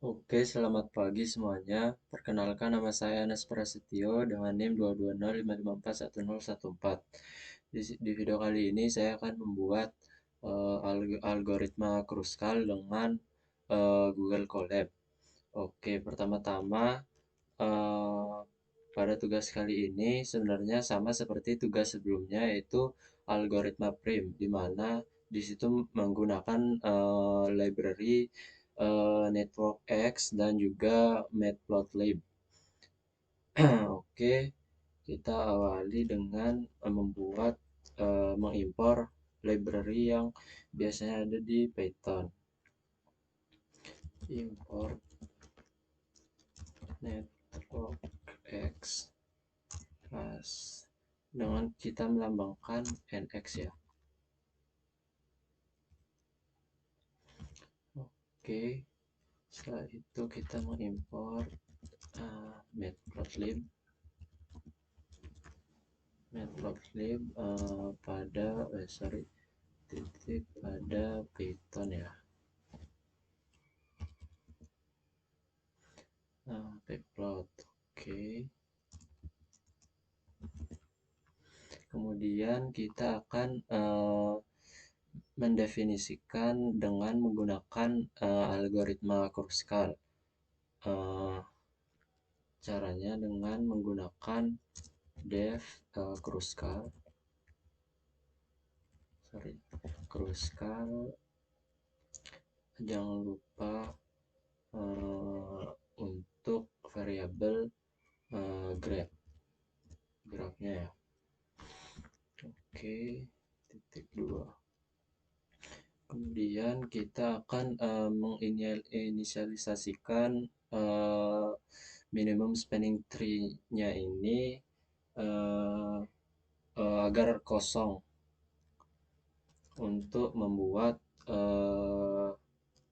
Oke, selamat pagi semuanya. Perkenalkan nama saya Anas Prasetyo dengan NIM 220554114. Di video kali ini saya akan membuat algoritma Kruskal dengan Google Colab. Oke, pertama-tama eh, pada tugas kali ini sebenarnya sama seperti tugas sebelumnya, yaitu algoritma prim, di mana di situ menggunakan library Network X dan juga Matplotlib. Oke, kita awali dengan membuat mengimpor library yang biasanya ada di Python. Import Network X plus dengan kita melambangkan NX ya. Oke, setelah itu kita mengimport Matplotlib pada titik pada Python ya. Pyplot. Oke. Kemudian kita akan mendefinisikan dengan menggunakan algoritma Kruskal. Caranya dengan menggunakan def Kruskal. Kruskal. Jangan lupa untuk variabel grafnya ya. Oke, titik 2. Kemudian kita akan menginisialisasikan minimum spanning tree-nya ini agar kosong untuk membuat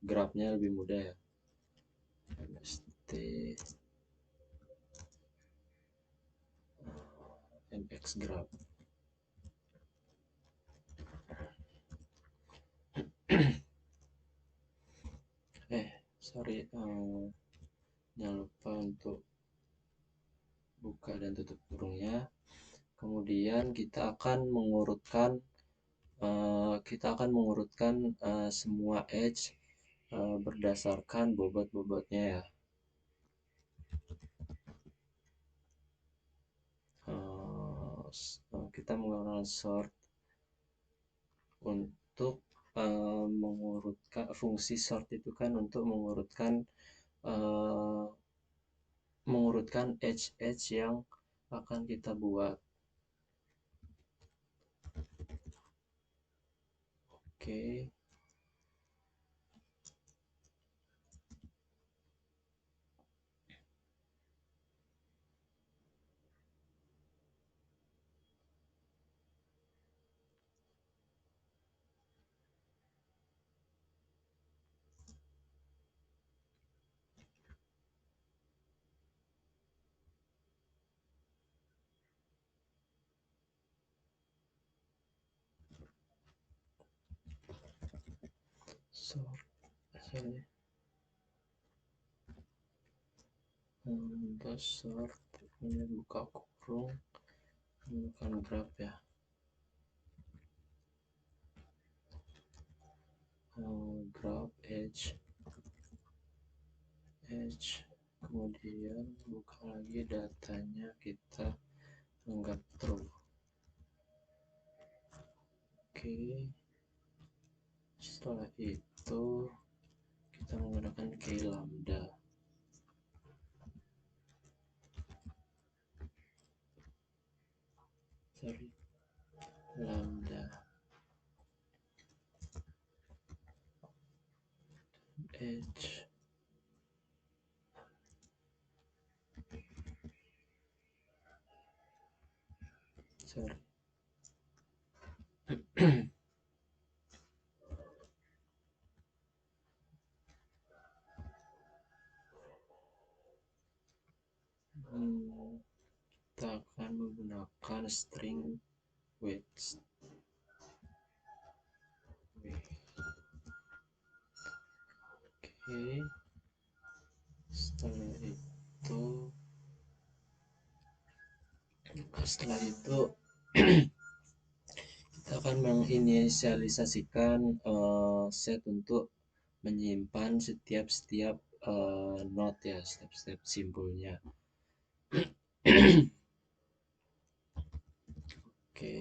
grafnya lebih mudah ya. mst mx graph. Sorry, jangan lupa untuk buka dan tutup kurungnya. Kemudian kita akan mengurutkan semua edge berdasarkan bobot-bobotnya ya. Kita menggunakan sort untuk mengurutkan. Fungsi sort itu kan untuk mengurutkan edge yang akan kita buat. Oke. Sort ini buka kurung, bukan graph ya. Graph edge, kemudian buka lagi datanya, kita anggap true. Oke, setelah itu kita menggunakan key lambda. Lambda edge kita akan menggunakan string width. Oke, Setelah itu kita akan menginisialisasikan set untuk menyimpan setiap not ya, setiap simbolnya. Oke,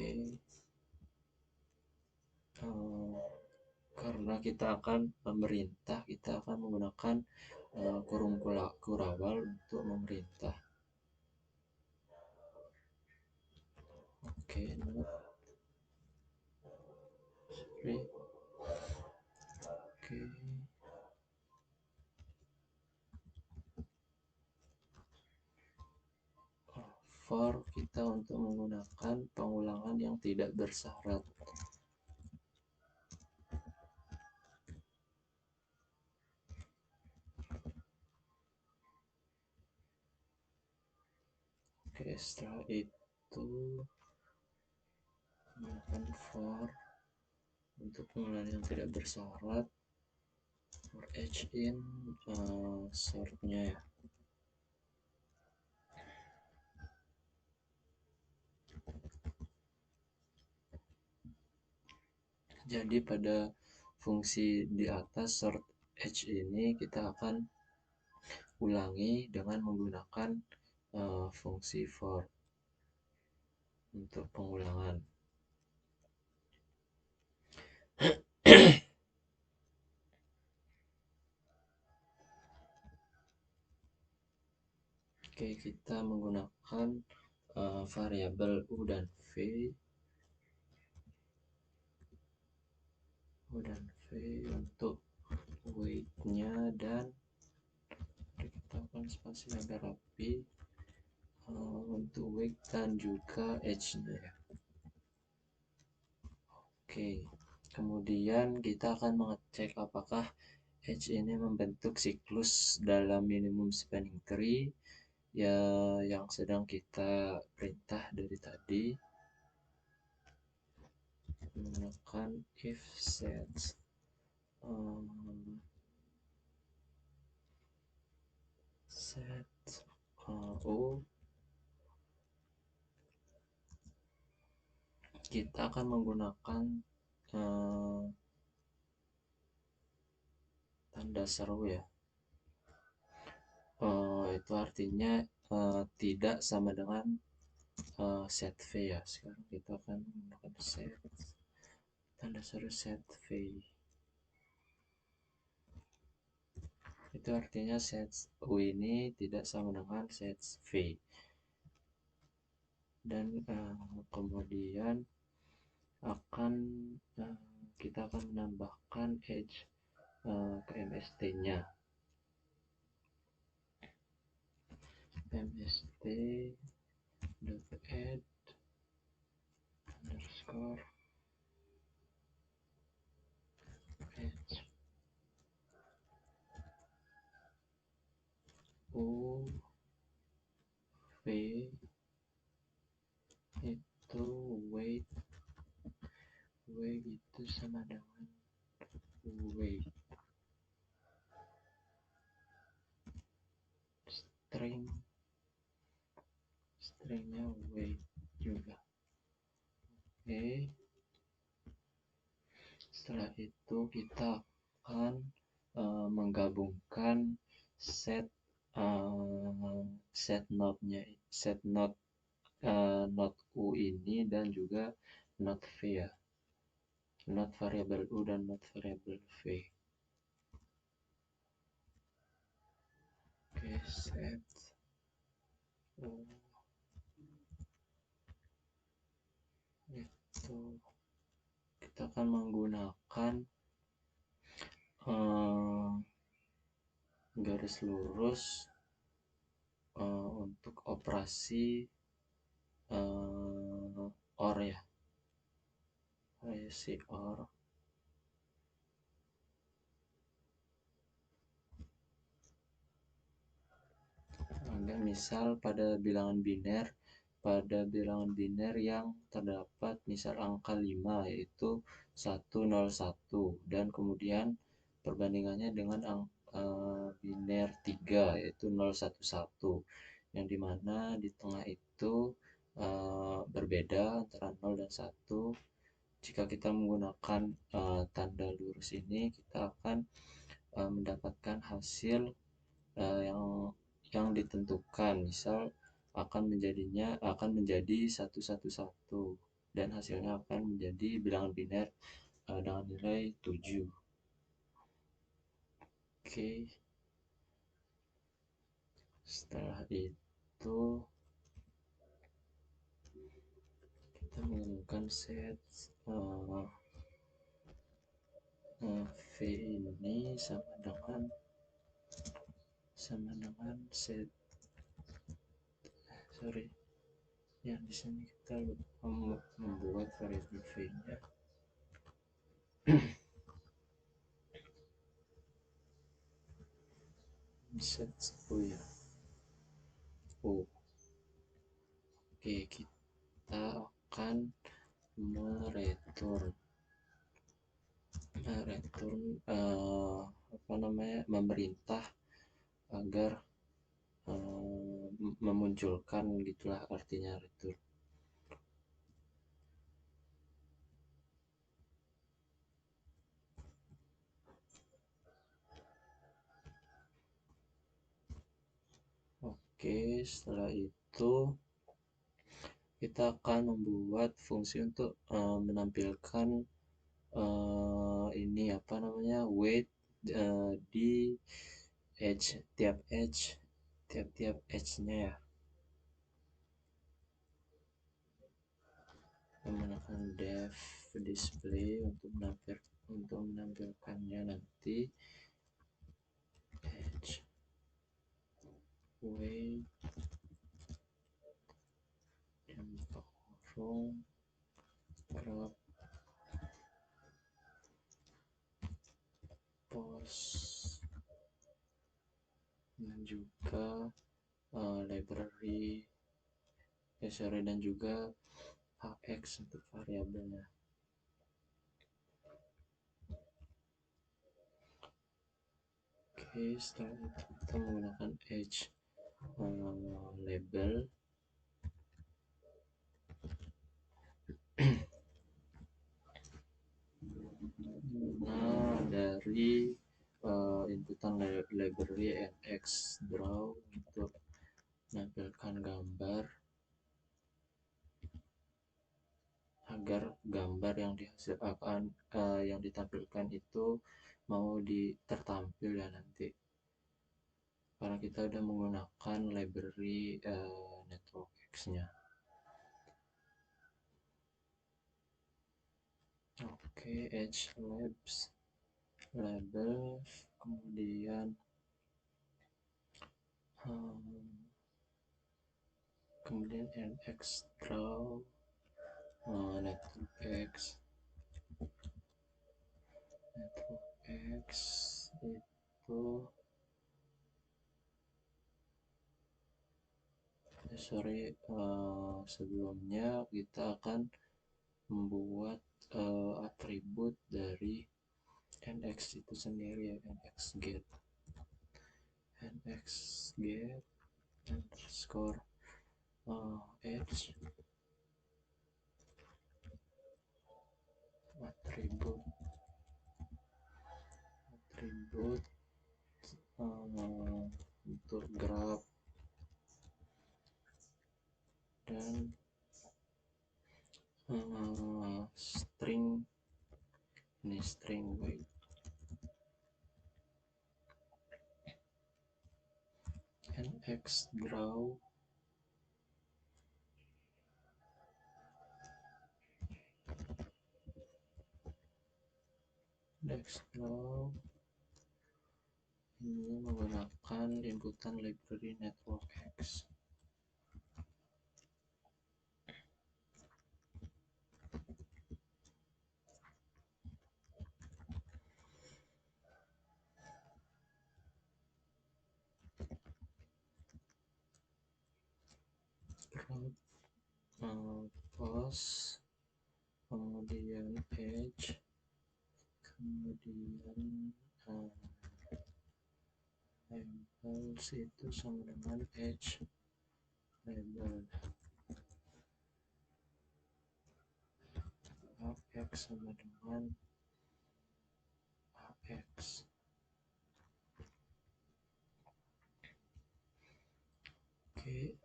karena kita akan memerintah, kita akan menggunakan kurung kurawal untuk memerintah. Oke, not sorry. Oke. For kita untuk menggunakan pengulangan yang tidak bersyarat. Oke, setelah itu menggunakan for untuk pengulangan yang tidak bersyarat, for each in sortnya ya. Jadi pada fungsi di atas sort h ini kita akan ulangi dengan menggunakan fungsi for untuk pengulangan. Oke, kita menggunakan variabel u dan v untuk weight-nya, dan kita akan spasi agar rapi untuk weight dan juga h-nya ya. Oke, kemudian kita akan mengecek apakah h ini membentuk siklus dalam minimum spanning tree ya, yang sedang kita perintah dari tadi menggunakan if set o. Kita akan menggunakan tanda seru ya. Itu artinya tidak sama dengan set v ya. Sekarang kita akan menggunakan set tanda seru set v. Itu artinya set u ini tidak sama dengan set v. Dan kemudian kita akan menambahkan h ke mst-nya. mst add underscore h u v itu weight itu sama dengan weight stringnya weight juga. Oke, setelah itu kita akan menggabungkan set not u ini dan juga not v ya, not variabel u dan not variabel v. Oke, set u itu kita akan menggunakan garis lurus untuk operasi or ya, operasi or. Ada misal pada bilangan biner yang terdapat misal angka 5 yaitu 101 dan kemudian perbandingannya dengan biner 3 yaitu 011, yang dimana di tengah itu berbeda antara 0 dan 1. Jika kita menggunakan tanda lurus ini, kita akan mendapatkan hasil yang ditentukan. Misal akan menjadi 111 dan hasilnya akan menjadi bilangan biner dengan nilai 7. Oke, setelah itu kita menggunakan set V ini sama dengan set, ya di sini kita membuat variabel V nya set 10 ya. Oke, kita akan mereturn memerintah agar memunculkan, gitulah artinya return. Oke, setelah itu kita akan membuat fungsi untuk menampilkan ini weight di tiap edge-nya ya. Menggunakan def display untuk menampilkannya nanti edge weight dan kurung grab post dan juga library dan juga AX untuk variabelnya. Oke, setelah itu kita menggunakan edge label dari inputan library nx draw untuk menampilkan gambar, agar gambar yang dihasilkan yang ditampilkan itu mau tertampil ya nanti, karena kita udah menggunakan library networkx nya. Oke, edge label, kemudian nx draw networkx itu sebelumnya kita akan membuat atribut dari nx itu sendiri ya, nx get underscore edge atribut untuk graph dan string weight. nx draw ini menggunakan inputan library networkx. Post, kemudian edge, kemudian else itu sama dengan h label ax sama dengan ax. Oke.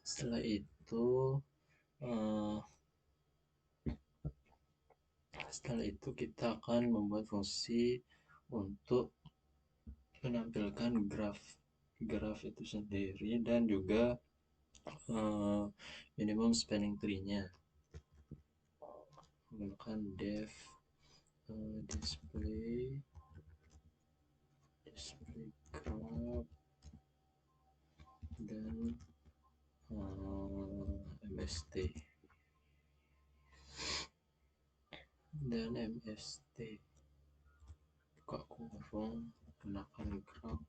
Setelah itu kita akan membuat fungsi untuk menampilkan graf itu sendiri dan juga minimum spanning tree-nya menggunakan def display graph dan mst buka kurung gunakan graph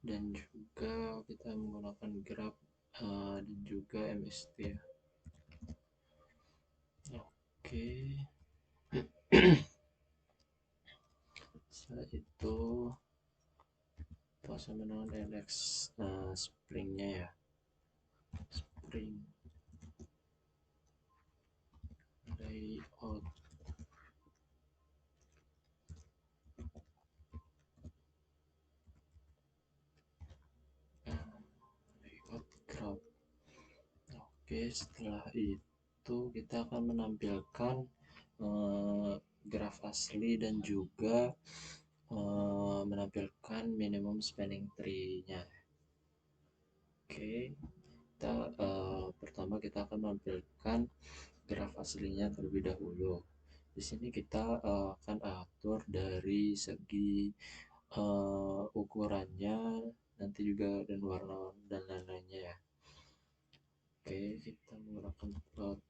dan juga kita menggunakan graph dan juga mst ya. Oke. Setelah itu sama dengan LX springnya ya, spring layout graph. Oke, setelah itu kita akan menampilkan graf asli dan juga menampilkan minimum spanning tree-nya. Oke, pertama kita akan menampilkan graf aslinya terlebih dahulu. Di sini kita akan atur dari segi ukurannya, nanti juga dan warna dan lain-lainnya ya. Oke, kita menggunakan plot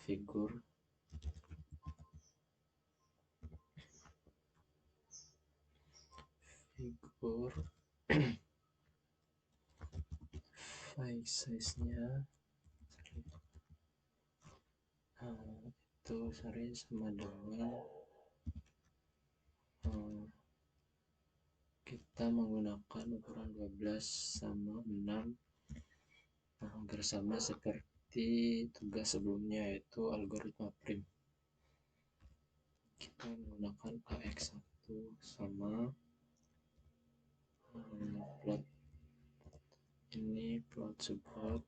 figur file size-nya itu sama dengan kita menggunakan ukuran 12 sama 6 hampir sama seperti tugas sebelumnya, yaitu algoritma prim. Kita menggunakan ax1 sama plot ini plot support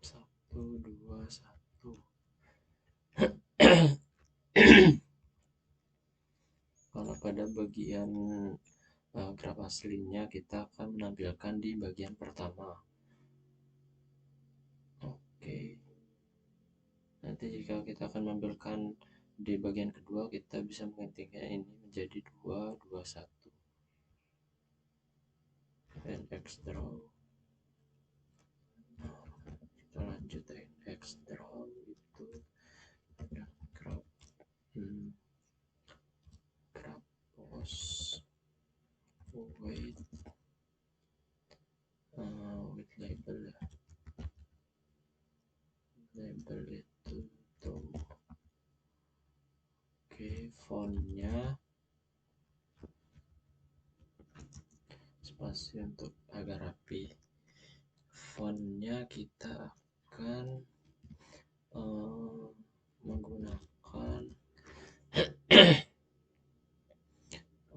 satu dua satu. Kalau pada bagian graf aslinya kita akan menampilkan di bagian pertama. Oke, nanti jika kita akan menampilkan di bagian kedua, kita bisa menggantinya ini menjadi 2 2 1 dan x draw. Kita lanjut x draw itu graph post weight label itu tuh. Oke, fontnya spasi untuk agar rapi. Fontnya kita akan menggunakan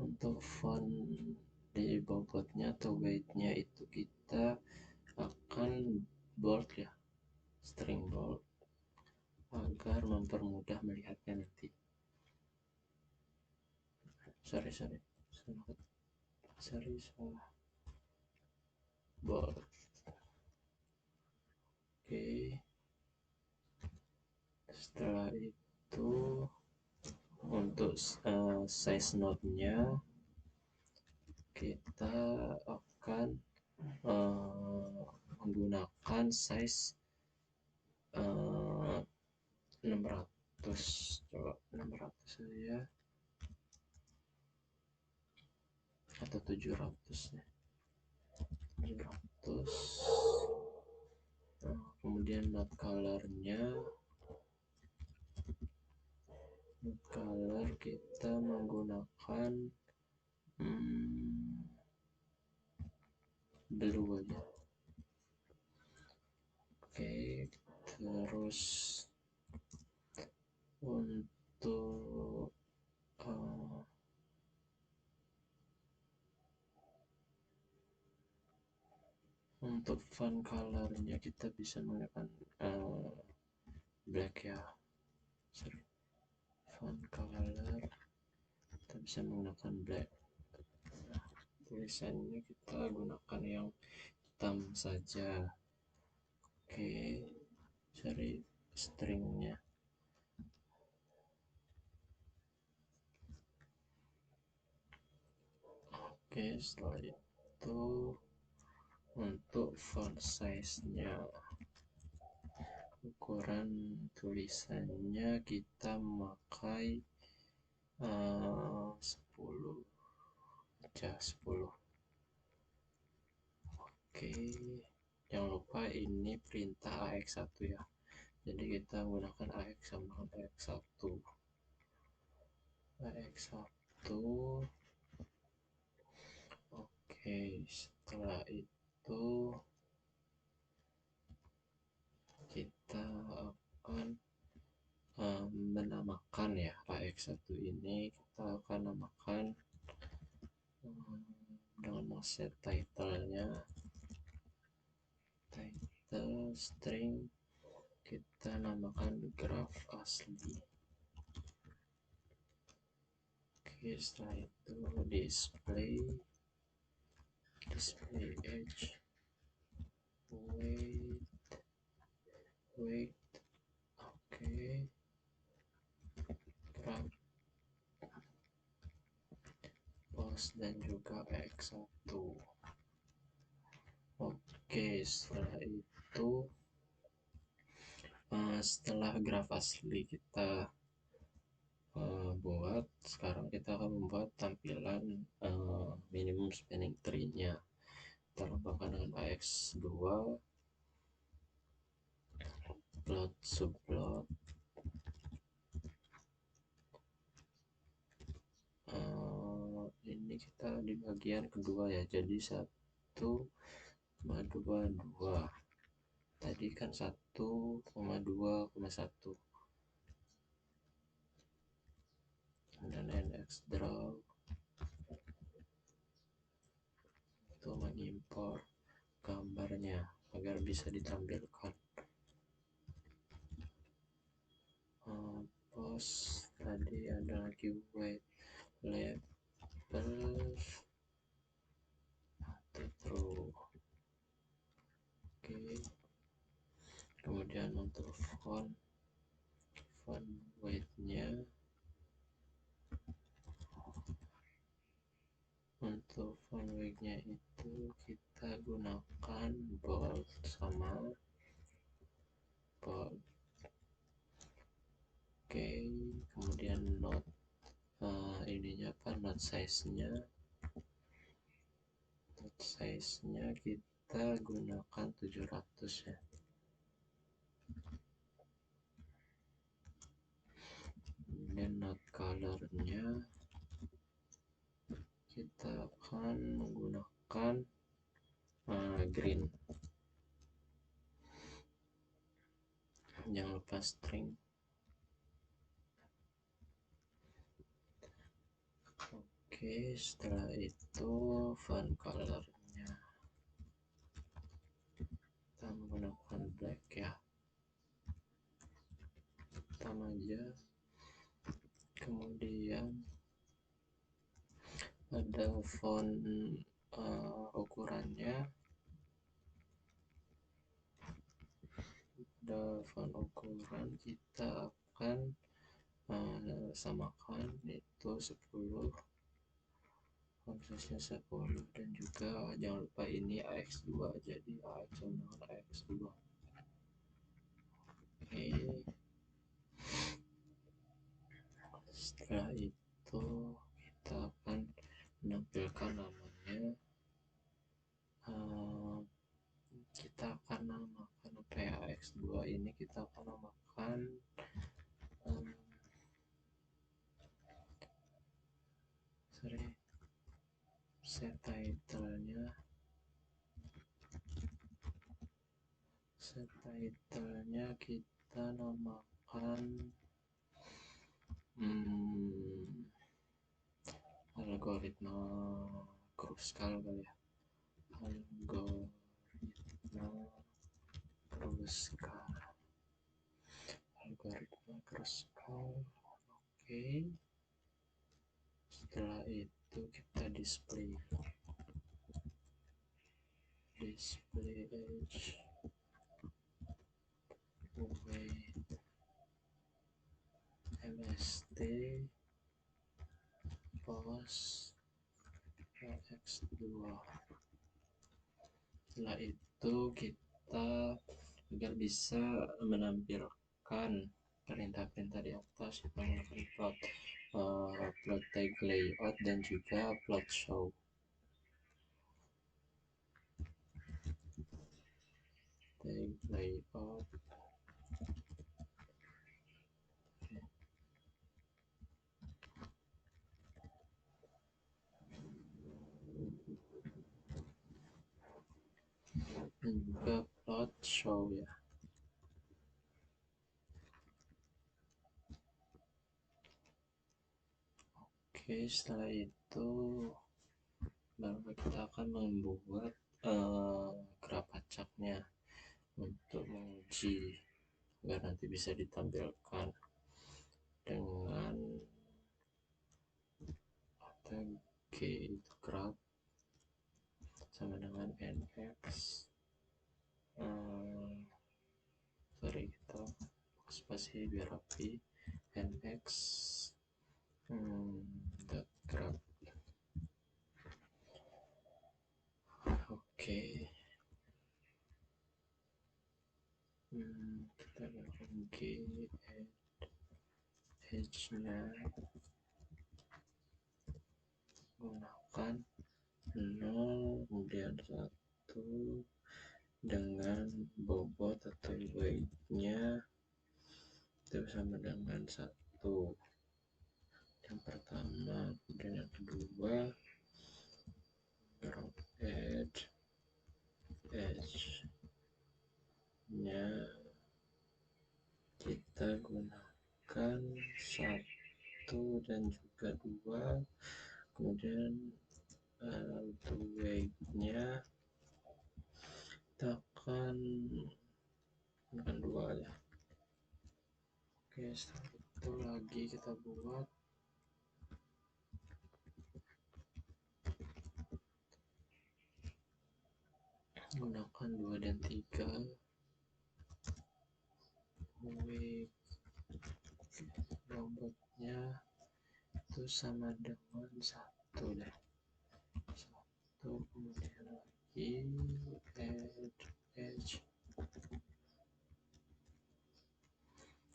untuk font di bobotnya atau weightnya itu kita akan bold ya, string bold, agar mempermudah melihatnya nanti. Sorry salah bold. Oke, setelah itu untuk size node-nya kita akan menggunakan size 600. Coba 600 saja atau 700 ya. 700. Kemudian not color-nya kita menggunakan blue aja. Oke, terus untuk font colornya kita bisa menggunakan black ya. Sorry, font color kita bisa menggunakan black. Nah, tulisannya kita gunakan yang hitam saja. Oke, cari stringnya. Oke, setelah itu untuk font size-nya, ukuran tulisannya kita memakai 10 aja, 10. Oke, jangan lupa ini perintah AX1 ya, jadi kita menggunakan AX sama AX1. Oke, setelah itu kita akan menamakan ya AX1 ini, kita akan namakan dengan offset title-nya, title string kita namakan graph asli. Oke, setelah itu display age, weight, oke, graph, post, dan juga X1. Oke, setelah itu setelah graf asli kita buat, sekarang kita akan membuat tampilan minimum spanning tree-nya. Kita tambahkan dengan AX2, plot subplot, ini kita di bagian kedua ya, jadi 1,22, tadi kan 1,2,1, dan NX draw itu mengimpor gambarnya agar bisa ditampilkan. Post tadi ada lagi weight, label atau true. Oke, kemudian untuk font weight-nya, untuk font weight-nya itu kita gunakan bold sama bold. Oke, kemudian note ininya apa, note size-nya kita gunakan 700 ya. Kemudian note color-nya kita akan menggunakan green. Jangan lupa string. Oke, setelah itu font color-nya kita menggunakan black ya, hitam aja. Kemudian ada font ukurannya, kita akan samakan itu 10, font size-nya 10, dan juga jangan lupa ini AX2, jadi AX dengan AX2. Oke, setelah itu kita akan menampilkan namanya. Kita akan namakan PAX2 ini, kita akan namakan set title-nya kita namakan algoritma Kruskal kali ya. Algoritma Kruskal. Oke. Setelah itu kita display edge weight mst pos x2. Setelah itu kita agar bisa menampilkan perintah-perintah di atas, kita menggunakan plot tag layout dan juga plot show. Tag layout dan juga plot show ya. Oke, setelah itu baru kita akan membuat graf acaknya untuk menguji agar nanti bisa ditampilkan dengan g itu graf sama dengan nx kita spasi biar rapi, nx dot graph. Oke. Kita gunakan g edge-nya gunakan 0 kemudian 1 dengan bobot atau weight-nya itu sama dengan 1 yang pertama. Kemudian yang kedua graph edge-nya kita gunakan 1 dan juga 2, kemudian untuk weight-nya kita akan gunakan 2 ya. Oke, setelah itu lagi kita buat gunakan 2 dan 3, weight bobotnya itu sama dengan 1 deh, 1 kemudian lagi edge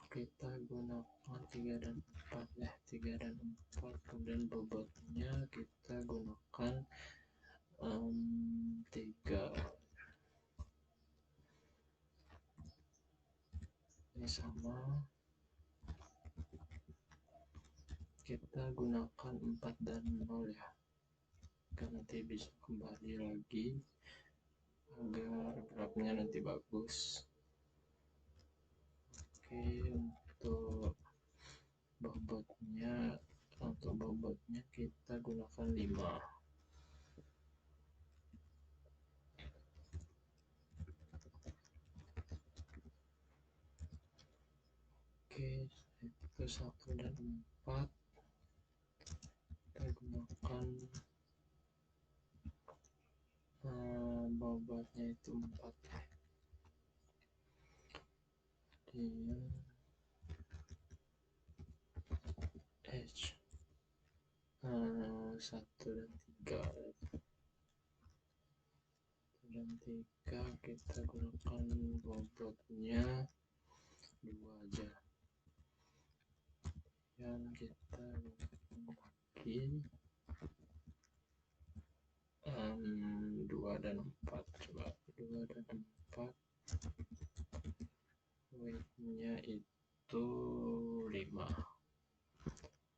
kita gunakan 3 dan 4 ya, 3 dan 4, kemudian bobotnya kita gunakan 3. Ini sama, kita gunakan 4 dan 0 ya, kan nanti bisa kembali lagi agar grafnya nanti bagus. Oke, untuk bobotnya kita gunakan 5. Oke, itu 1 dan 4 kita gunakan bobotnya itu 4 ya. Dia edge 1 dan 3 kita gunakan bobotnya 2 aja, yang kita gunakan lagi 2 dan 4. Coba 2 dan 4 weight-nya itu 5.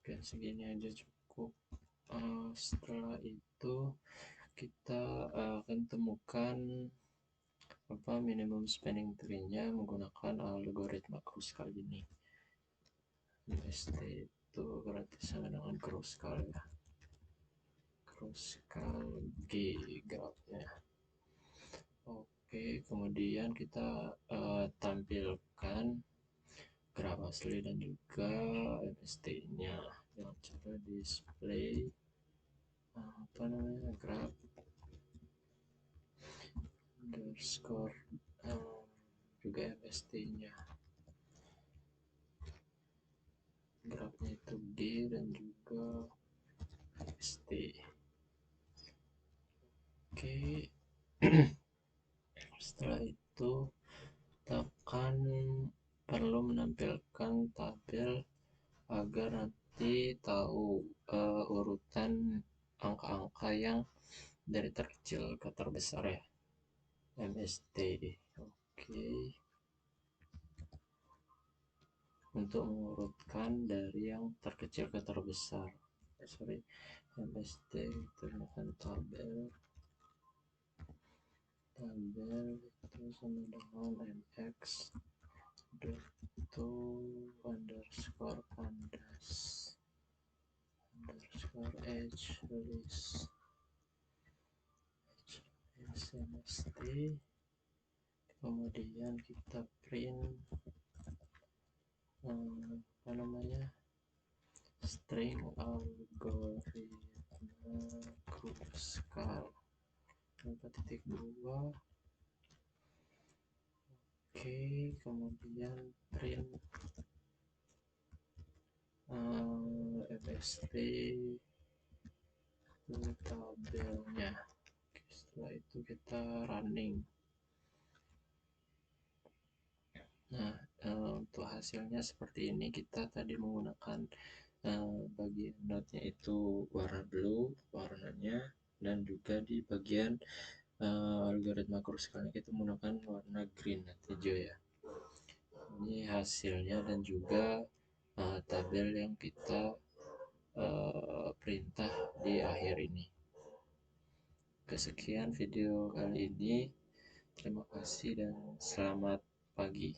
Oke, segini aja cukup. Setelah itu kita akan temukan apa minimum spending tree-nya menggunakan algoritma Kruskal ini. MST itu berarti sama dengan Kruskal ya. Kruskal G grafnya. Oke, kemudian kita tampilkan graf asli dan juga MST-nya dengan cara display apa namanya graf underscore juga MST-nya. Grafnya itu G dan juga MST. Oke. Setelah itu kita akan perlu menampilkan tabel agar nanti tahu urutan angka-angka yang dari terkecil ke terbesar ya. MST. Oke. Untuk mengurutkan dari yang terkecil ke terbesar. Sorry, MST itu akan tabel itu sama dengan mx to underscore pandas underscore h list smst, kemudian kita print apa namanya string algoritma Kruskal 4.2. Oke, kemudian print MST tabelnya. Oke, setelah itu kita running. Nah, untuk hasilnya seperti ini. Kita tadi menggunakan bagian node-nya itu warna blue warnanya, dan juga di bagian algoritma Kruskalnya kita menggunakan warna green atau hijau ya. Ini hasilnya dan juga tabel yang kita perintah di akhir ini. Kesekian video kali ini. Terima kasih dan selamat pagi.